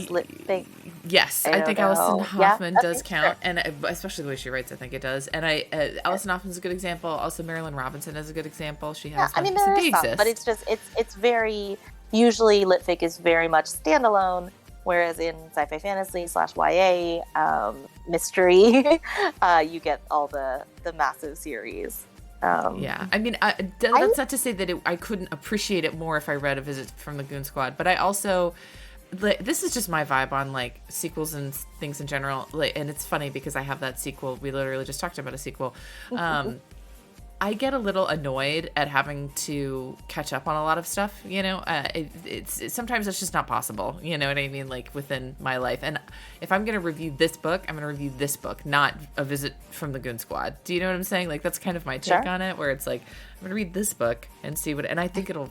S2: litfic.
S1: Yes, I think Alison Hoffman does count, and especially the way she writes, I think it does. And Alison Hoffman's a good example. Also, Marilyn Robinson is a good example. She has.
S2: I mean, there are some, but it's very usually litfic is very much standalone. Whereas in sci-fi fantasy / YA mystery, you get all the massive series.
S1: I mean, that's not to say that I couldn't appreciate it more if I read A Visit from the Goon Squad, but I also, this is just my vibe on like sequels and things in general. And it's funny because I have that sequel. We literally just talked about a sequel. I get a little annoyed at having to catch up on a lot of stuff, sometimes it's just not possible, you know what I mean? Like within my life. And if I'm going to review this book, I'm going to review this book, not A Visit from the Goon Squad. Do you know what I'm saying? Like that's kind of my take on it, where it's like, I'm going to read this book and see and I don't think it'll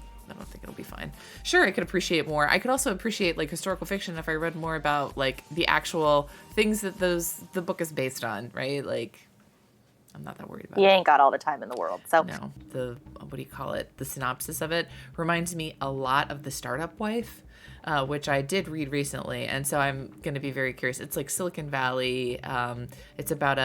S1: be fine. Sure, I could appreciate more. I could also appreciate like historical fiction if I read more about like the actual things that the book is based on, right? Like, I'm not that worried about it.
S2: You ain't got all the time in the world. So
S1: no, the synopsis of it reminds me a lot of The Startup Wife, which I did read recently, and so I'm going to be very curious. It's like Silicon Valley. It's about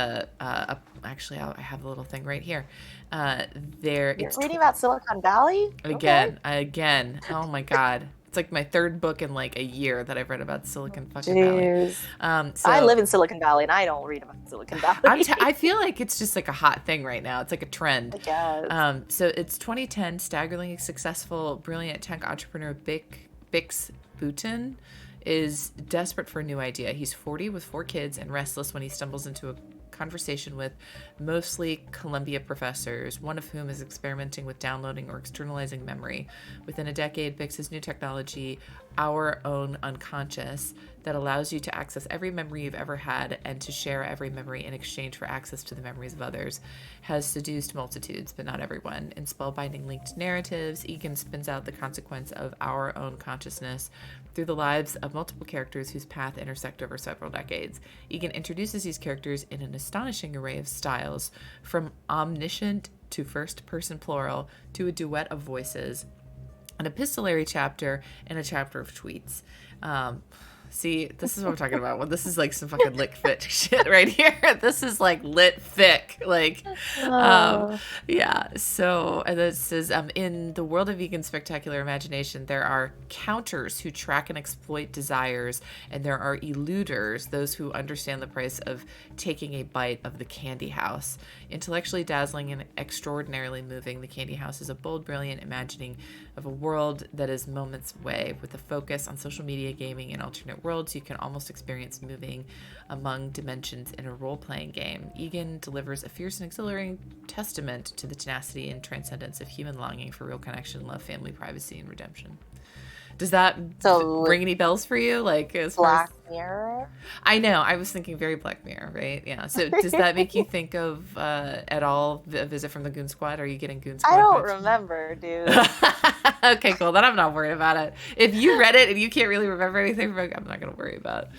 S1: actually, I have a little thing right here.
S2: You're reading about Silicon Valley?
S1: Again. Oh my God. It's like my third book in like a year that I've read about Silicon fucking Valley.
S2: I live in Silicon Valley and I don't read about Silicon Valley.
S1: I feel like it's just like a hot thing right now. It's like a trend.
S2: I guess.
S1: So it's 2010, staggeringly successful, brilliant tech entrepreneur Bix Boutin is desperate for a new idea. He's 40 with 4 kids and restless when he stumbles into a conversation with mostly Columbia professors, one of whom is experimenting with downloading or externalizing memory. Within a decade, Bix's new technology, Our Own Unconscious, that allows you to access every memory you've ever had and to share every memory in exchange for access to the memories of others, has seduced multitudes, but not everyone. In spellbinding linked narratives, Egan spins out the consequence of our own consciousness through the lives of multiple characters whose path intersect over several decades. Egan introduces these characters in an astonishing array of styles, from omniscient to first-person plural to a duet of voices, an epistolary chapter, and a chapter of tweets. See, this is what I'm talking about. Well, this is like some fucking lit fic shit right here. This is like lit fic. Like, yeah. So this is, in the world of Egan's spectacular imagination, there are counters who track and exploit desires, and there are eluders, those who understand the price of taking a bite of the candy house. Intellectually dazzling and extraordinarily moving, the candy house is a bold, brilliant imagining of a world that is moments away, with a focus on social media, gaming, and alternate worlds. You can almost experience moving among dimensions in a role-playing game. Egan delivers a fierce and exhilarating testament to the tenacity and transcendence of human longing for real connection, love, family, privacy, and redemption. Does that ring any bells for you? Like, as
S2: Black Mirror?
S1: I know. I was thinking very Black Mirror, right? Yeah. So does that make you think of at all a Visit from the Goon Squad? Are you getting Goon Squad?
S2: I don't remember, dude.
S1: Okay, cool. Then I'm not worried about it. If you read it and you can't really remember anything from it, I'm not going to worry about it.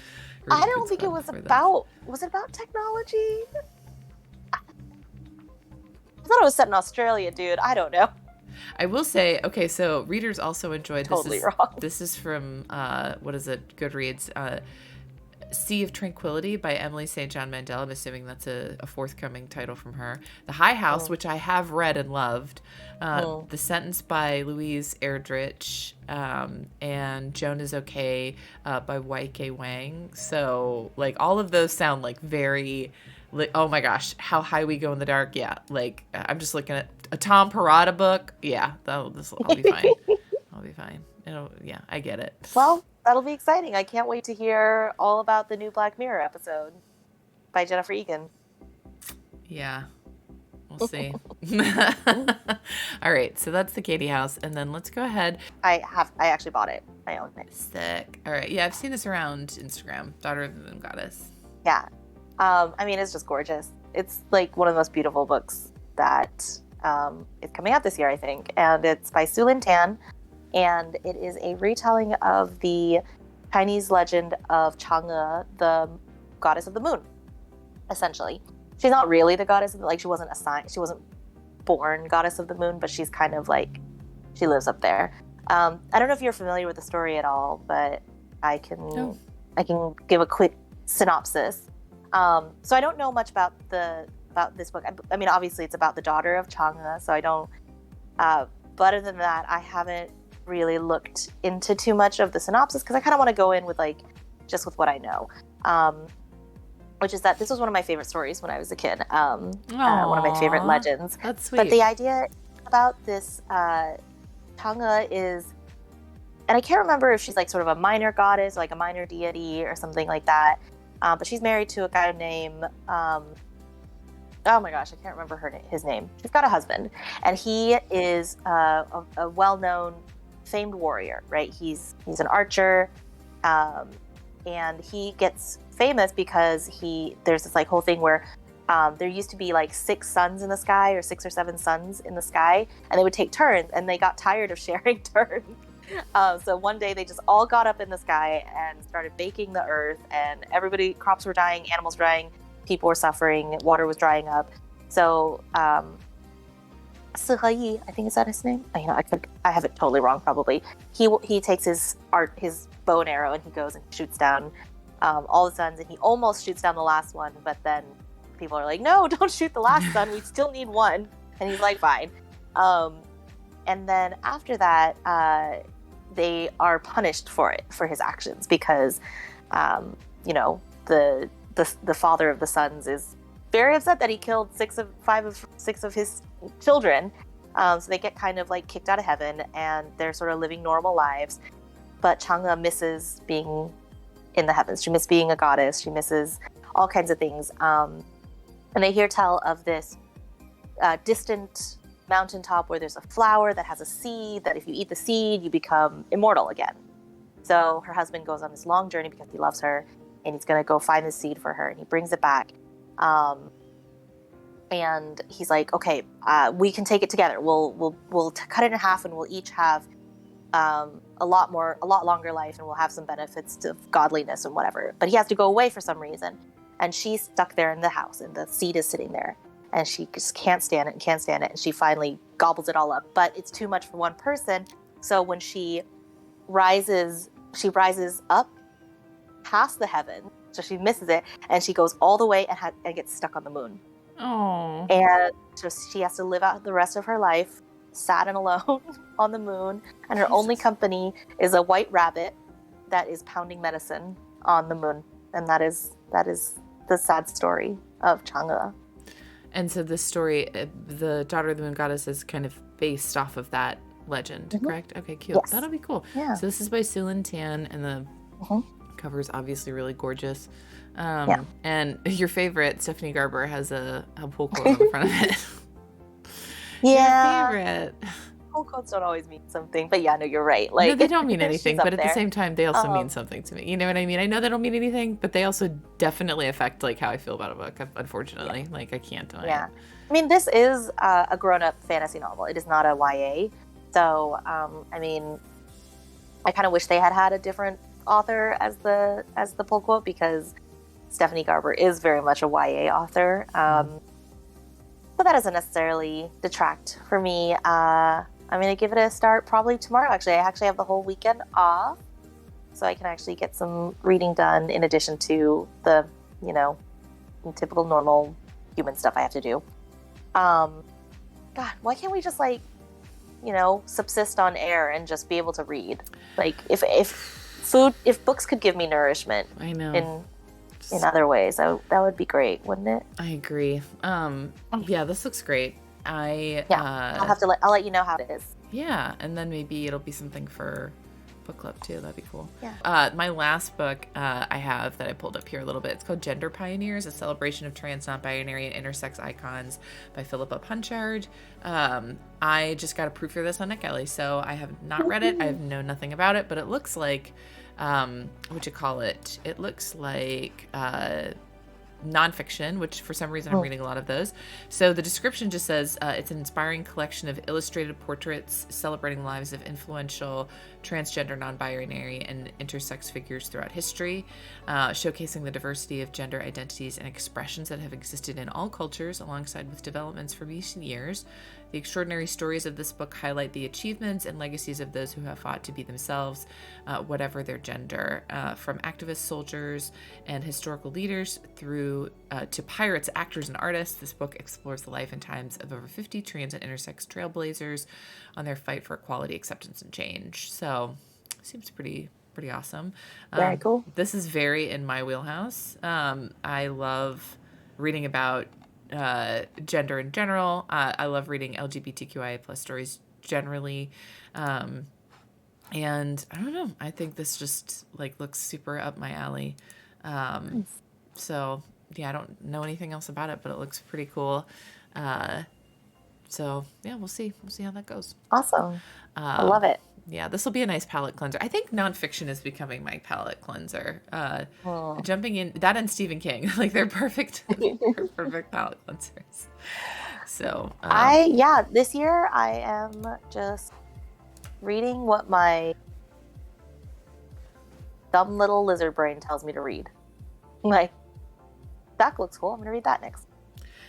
S2: I don't think it was about... Was it about technology? I thought it was set in Australia, dude. I don't know.
S1: I will say, okay, so readers also enjoyed
S2: totally wrong.
S1: This is from what is it? Goodreads. Sea of Tranquility by Emily St. John Mandel. I'm assuming that's a forthcoming title from her. The High House, which I have read and loved. The Sentence by Louise Erdrich, and Joan is Okay by Y.K. Wang. So, like, all of those sound like very... Like, oh my gosh, How High We Go in the Dark. Yeah, like, I'm just looking at a Tom Perrotta book. Yeah, I'll be fine. I'll be fine. Yeah, I get it.
S2: Well, that'll be exciting. I can't wait to hear all about the new Black Mirror episode by Jennifer Egan.
S1: Yeah, we'll see. All right, so that's the Katie House, and then let's go ahead.
S2: I actually bought it. I own it.
S1: Sick. All right, yeah, I've seen this around Instagram. Daughter of the Moon Goddess.
S2: Yeah. I mean, it's just gorgeous. It's like one of the most beautiful books that is coming out this year, I think. And it's by Su Lin Tan. And it is a retelling of the Chinese legend of Chang'e, the goddess of the moon, essentially. She's not really the goddess of the, like, she wasn't born goddess of the moon, but she's kind of like, she lives up there. I don't know if you're familiar with the story at all, but I can give a quick synopsis. So I don't know much about this book. I mean, obviously it's about the daughter of Chang'e, so I don't, but other than that, I haven't really looked into too much of the synopsis because I kind of want to go in with just with what I know, which is that this was one of my favorite stories when I was a kid, one of my favorite legends.
S1: That's sweet.
S2: But the idea about this Chang'e is, and I can't remember if she's like sort of a minor goddess, like a minor deity or something like that. But she's married to a guy named, oh my gosh, I can't remember his name. She's got a husband, and he is a well-known, famed warrior, right? He's an archer, and he gets famous because there's this like whole thing where there used to be like 6 suns in the sky, or 6 or 7 suns in the sky, and they would take turns, and they got tired of sharing turns. So one day they just all got up in the sky and started baking the earth, and crops were dying, animals were dying, people were suffering, water was drying up. So Sihe, I think is that his name? I have it totally wrong probably. He takes his bow and arrow and he goes and shoots down all the suns, and he almost shoots down the last one, but then people are like, no, don't shoot the last sun, we still need one. And he's like, fine. And then after that, they are punished for his actions, because the father of the sons is very upset that he killed five of six of his children. So they get kind of like kicked out of heaven, and they're sort of living normal lives. But Chang'e misses being in the heavens. She misses being a goddess. She misses all kinds of things. And they hear tell of this distant mountaintop where there's a flower that has a seed, that if you eat the seed, you become immortal again. So her husband goes on this long journey because he loves her, and he's going to go find the seed for her, and he brings it back. And he's like, okay, we can take it together. We'll cut it in half, and we'll each have a lot longer life, and we'll have some benefits to godliness and whatever. But he has to go away for some reason, and she's stuck there in the house, and the seed is sitting there, and she just can't stand it, and she finally gobbles it all up. But it's too much for one person, so when she rises up past the heaven, so she misses it, and she goes all the way and gets stuck on the moon.
S1: Oh.
S2: And so she has to live out the rest of her life sad and alone on the moon, and her only company is a white rabbit that is pounding medicine on the moon. And that is the sad story of Chang'e.
S1: And so this story, the Daughter of the Moon Goddess, is kind of based off of that legend, correct? Okay, cute.
S2: Yes.
S1: That'll be cool.
S2: Yeah.
S1: So this is by Sulin Tan, and the cover is obviously really gorgeous. And your favorite, Stephanie Garber, has a pull quote on the front of it.
S2: Yeah.
S1: Your favorite.
S2: Pull quotes don't always mean something, but yeah, no, you're right. Like,
S1: no, they don't mean anything, but at the same time, they also mean
S2: Um,
S1: something to me. You know what I mean? I know they don't mean anything, but they also definitely affect like how I feel about a book. Unfortunately, like I can't deny
S2: Yeah.
S1: it.
S2: I mean, this is a grown-up fantasy novel. It is not a YA. So, I mean, I kind of wish they had a different author as the pull quote, because Stephanie Garber is very much a YA author. But that doesn't necessarily detract for me. I'm going to give it a start probably tomorrow. Actually, I actually have the whole weekend off, so I can actually get some reading done in addition to the, typical normal human stuff I have to do. God, why can't we just subsist on air and just be able to read? Like if books could give me nourishment,
S1: I know.
S2: in other ways, that would be great, wouldn't it?
S1: I agree. Yeah, this looks great.
S2: I'll let you know how it is.
S1: Yeah, and then maybe it'll be something for book club too. That'd be cool.
S2: Yeah.
S1: My last book I have that I pulled up here a little bit. It's called Gender Pioneers: A Celebration of Trans, Non-Binary, and Intersex Icons by Philippa Punchard. I just got a proof for this on NetGalley, so I have not read it. I know nothing about it, but it looks like it looks like nonfiction, which for some reason I'm reading a lot of those. So the description just says it's an inspiring collection of illustrated portraits celebrating the lives of influential transgender, non-binary, and intersex figures throughout history, showcasing the diversity of gender identities and expressions that have existed in all cultures, alongside with developments from recent years. The extraordinary stories of this book highlight the achievements and legacies of those who have fought to be themselves, whatever their gender, from activists, soldiers, and historical leaders through to pirates, actors, and artists. This book explores the life and times of over 50 trans and intersex trailblazers on their fight for equality, acceptance, and change. So, seems pretty awesome.
S2: Very cool.
S1: This is very in my wheelhouse. I love reading about gender in general. I love reading LGBTQIA plus stories generally. And I don't know, I think this just looks super up my alley.
S2: Nice.
S1: So yeah, I don't know anything else about it, but it looks pretty cool. So yeah, we'll see how that goes.
S2: Awesome. I love it.
S1: Yeah, this will be a nice palate cleanser. I think nonfiction is becoming my palate cleanser. Jumping in that and Stephen King, they're perfect, they're perfect palate cleansers. So
S2: this year I am just reading what my dumb little lizard brain tells me to read. That looks cool. I'm gonna read that next.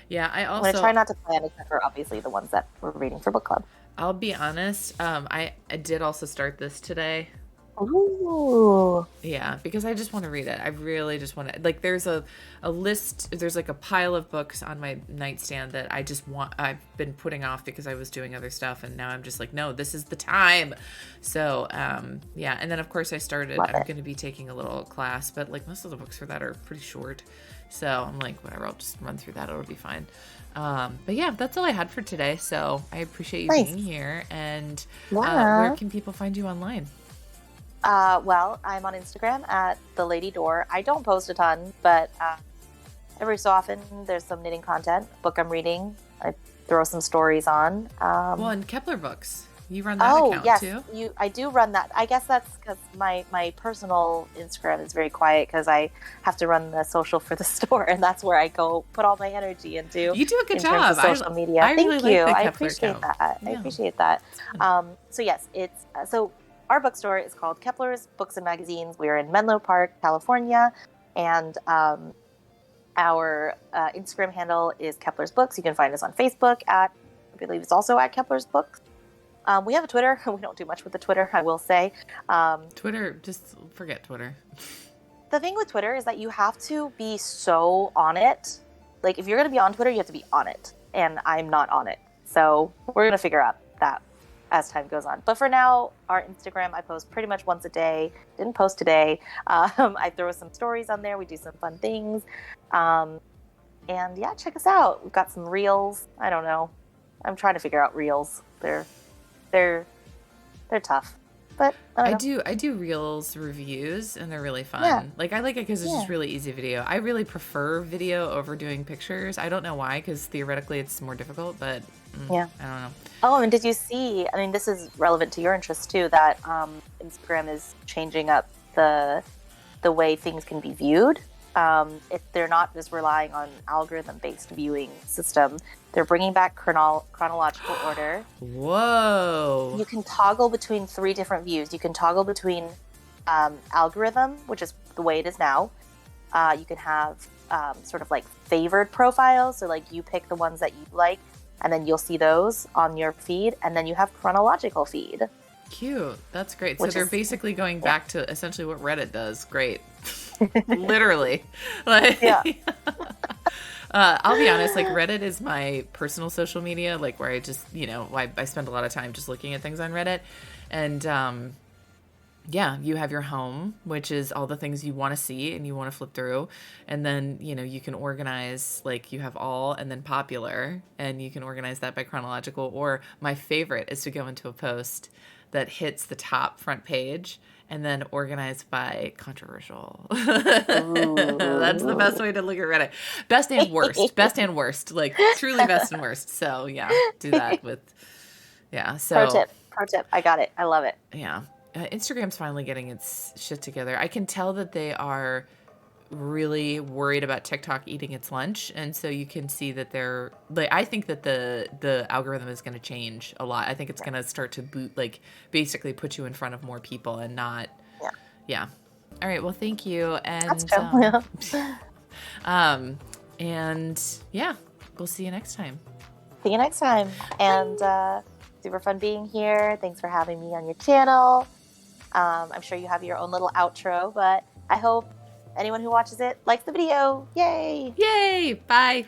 S1: Yeah,
S2: I'm going to try not to plan except for obviously the ones that we're reading for book club.
S1: I'll be honest. I did also start this today.
S2: Ooh.
S1: Yeah, because I just want to read it. I really just want to, like, there's a list, there's like a pile of books on my nightstand that I've been putting off because I was doing other stuff, and now I'm just like, no, this is the time. So, yeah, and then of course I'm going to be taking a little class, but like most of the books for that are pretty short. So I'm like, whatever, I'll just run through that. It'll be fine. But yeah, that's all I had for today. So I appreciate you being here. And where can people find you online?
S2: Well, I'm on Instagram at The Lady Door. I don't post a ton, but every so often there's some knitting content, book I'm reading. I throw some stories on.
S1: Well, and Kepler Books. You run that account too?
S2: I do run that. I guess that's because my personal Instagram is very quiet because I have to run the social for the store, and that's where I go put all my energy into.
S1: You do a good job.
S2: Social media.
S1: Thank you.
S2: I appreciate that. Yeah. I appreciate that. So yes, it's so. Our bookstore is called Kepler's Books and Magazines. We are in Menlo Park, California, and our Instagram handle is Kepler's Books. You can find us on Facebook I believe it's also at Kepler's Books. We have a Twitter. We don't do much with the Twitter, I will say.
S1: Twitter, just forget Twitter.
S2: The thing with Twitter is that you have to be so on it. Like, if you're going to be on Twitter, you have to be on it. And I'm not on it. So we're going to figure out that as time goes on. But for now, our Instagram, I post pretty much once a day. Didn't post today. I throw some stories on there. We do some fun things. And yeah, check us out. We've got some reels. I don't know. I'm trying to figure out reels. They're tough. But I
S1: do reels reviews, and they're really fun.
S2: Yeah.
S1: Like, I like it because it's just really easy video. I really prefer video over doing pictures. I don't know why, because theoretically it's more difficult, but I don't know.
S2: Oh, and did you see, I mean, this is relevant to your interests too, that Instagram is changing up the way things can be viewed. If they're not just relying on algorithm-based viewing system, they're bringing back chronological order.
S1: Whoa!
S2: You can toggle between 3 different views. You can toggle between algorithm, which is the way it is now. You can have sort of like favored profiles, so like you pick the ones that you like, and then you'll see those on your feed, and then you have chronological feed.
S1: Cute. That's great. So they're basically going back to essentially what Reddit does. Great. Literally. Like, I'll be honest, like, Reddit is my personal social media, like, where I just, I spend a lot of time just looking at things on Reddit. And yeah, you have your home, which is all the things you want to see and you want to flip through. And then, you can organize, like, you have all and then popular, and you can organize that by chronological. Or my favorite is to go into a post that hits the top front page and then organized by controversial. That's the best way to look at Reddit. Best and worst, like truly best and worst. So yeah, do that with, So
S2: Pro tip. I got it. I love it.
S1: Yeah. Instagram's finally getting its shit together. I can tell that they are really worried about TikTok eating its lunch, and so you can see that they're like, I think that the algorithm is going to change a lot. I think it's going to start to like basically put you in front of more people and not all right, well, thank you, and
S2: that's true.
S1: And yeah, we'll see you next time.
S2: And super fun being here. Thanks for having me on your channel. I'm sure you have your own little outro, but I hope anyone who watches it likes the video. Yay!
S1: Bye.